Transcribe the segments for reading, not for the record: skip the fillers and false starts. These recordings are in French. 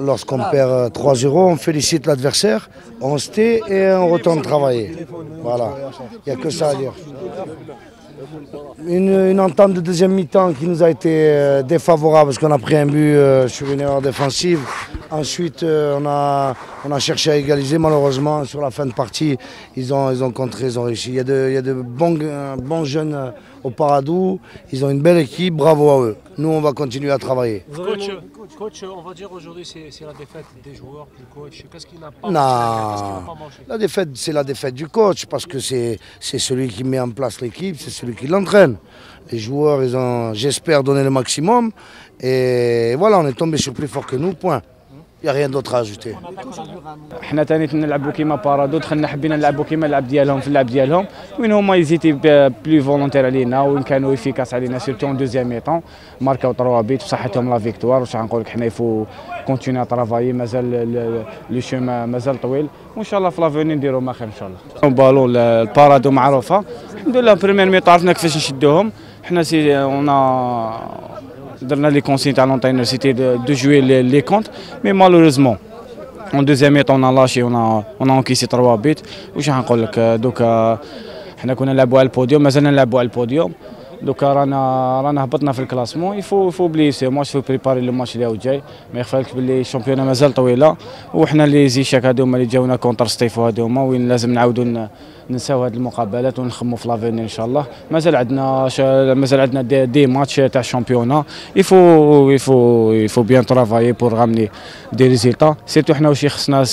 lorsqu'on perd 3-0, on félicite l'adversaire, on se tait et on retourne travailler. Voilà, il n'y a que ça à dire. Une entente de deuxième mi-temps qui nous a été défavorable parce qu'on a pris un but sur une erreur défensive. Ensuite, on a cherché à égaliser. Malheureusement, sur la fin de partie, ils ont contré, ils ont réussi. Il y a de bons jeunes au Paradou. Ils ont une belle équipe. Bravo à eux. Nous, on va continuer à travailler. Coach, on va dire aujourd'hui, c'est la défaite des joueurs, du coach. Qu'est-ce qu'il n'a pas mangé? La défaite, c'est la défaite du coach parce que c'est celui qui met en place l'équipe, c'est celui qui l'entraîne. Les joueurs, ils ont, j'espère, donné le maximum. Et voilà, on est tombé sur plus fort que nous, point. Il n'y a rien d'autre à ajouter. حنا ثاني نلعبوا كيما بارادو، دخلنا حبينا نلعبوا كيما اللعب ديالهم في اللعب ديالهم، وين هما يزيتي بلو فولونتير علينا وين كانوا افيكاس علينا سيرتو اون دوزيام ميطون، ماركاو 3 بيت بصحتهم لا فيكتوار. واش غنقول لك، حنا يفو كونتينيو ترافايي، مازال لو شومان مازال طويل، وان شاء الله في لافوني نديروا ما خير ان شاء الله. بالون البارادو معروفه، الحمد لله بريمير ميطون عرفنا كيفاش نشدوهم. حنا سي درنا لي كونسين تاع لونتاينر سيتي دو جوي لي كونت، مي مالوريزمون en deuxième mi-temps on a lâché, on a encaissé 3 buts. واش غنقول لك دوكا حنا كنا نلعبوا على البوديوم، مازلنا نلعبوا على البوديوم. دوكا رانا هبطنا في الكلاسمون. يفو بلي سي ماتش، فو بريباري لو ماتش اللي جاي. ما يخفالكش بلي الشامبيونه مازال طويله، وحنا لي زيشاك هذوما اللي جاونا كونتر ستيفو هذوما وين لازم نعاودوا ننساو هذه المقابلات ونخموا في لافيني ان شاء الله. مازال عندنا دي ماتش تاع الشامبيونه. يفو بيان ترافايي بور غامني دي ريزولتا، سيرتو حنا واش خصنا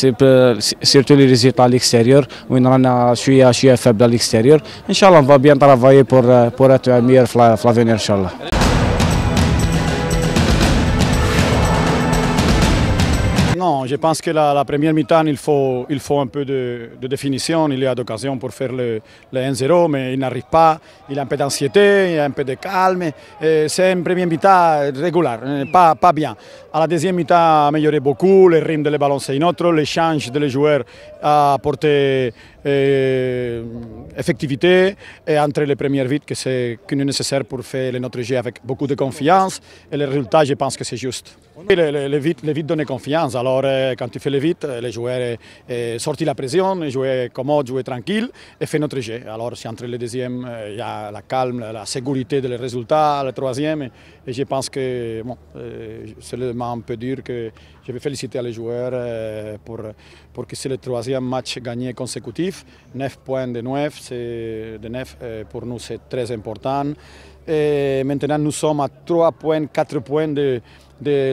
سيرتو لي ريزولتا ليكستيريور وين رانا شويه فابله ليكستيريور. ان شاء الله فا بيان ترافايي بور اتو مير في لافيني ان شاء الله. Non, je pense que la première mi-temps, il faut un peu de définition. Il y a d'occasion pour faire le 1-0, mais il n'arrive pas. Il a un peu d'anxiété, il a un peu de calme. C'est une première mi-temps régulière, pas bien. À la deuxième mi-temps, amélioré beaucoup. Le rythme de les ballons, c'est une autre. L'échange des joueurs a apporté effectivité et entre les premières vites que c'est nécessaire pour faire notre jeu avec beaucoup de confiance. Et le résultat, je pense que c'est juste. Les vites donnent confiance. Alors, quand tu fais les vites, les joueurs sortent la pression, jouer commode, jouer tranquille et fait notre jeu. Alors, c'est entre les deuxièmes, il y a la calme, la sécurité des résultats, le troisième. Et je pense que, bon, seulement on peut dire que je vais féliciter les joueurs pour que c'est le troisième match gagné consécutif. 9 points de 9, pour nous c'est très important. Et maintenant nous sommes à 3 points, 4 points de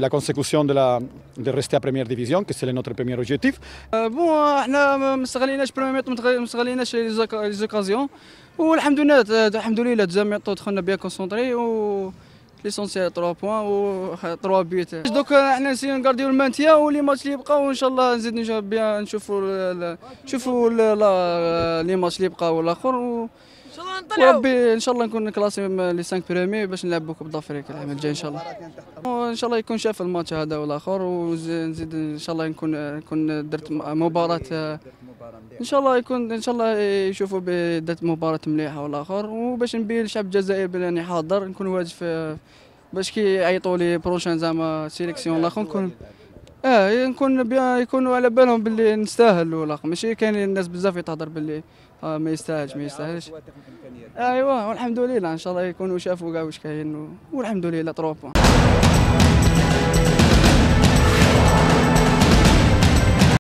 la consécution de rester à première division, que c'est notre premier objectif. Bon, احنا ما استغليناش بريمير ما استغليناش لي زوكازيون، والحمد لله تزامي دخلنا بيان كونسونطري و ليسونسيال 3 بوان و 3 بيوت. دوك احنا نسيو نكارديو المانتيا ولي ماتش اللي بقاو ان شاء الله نزيد بيان نشوفوا لي ماتش اللي بقاو والاخر وربي ان شاء الله نكون كلاسي لي 5 بريمي باش نلعبوا كوب دافريك العام الجاي ان شاء الله. ان شاء الله يكون شاف الماتش هذا والاخر، ونزيد ان شاء الله نكون درت مباراه ان شاء الله ان شاء الله يشوفوا درت مباراه مليحه والاخر، وباش نبين للشعب الجزائري بلي راني حاضر نكون واجد باش كي يعيطوا لي بروشان زعما سيليكسيون الاخر نكون بيان يكونوا على بالهم باللي نستاهل والاخر. ماشي كاين الناس بزاف يتهضر باللي ما يستاهلش. ايوا والحمد لله ان شاء الله يكونوا شافوا كاع واش كاين والحمد لله 3 بوان.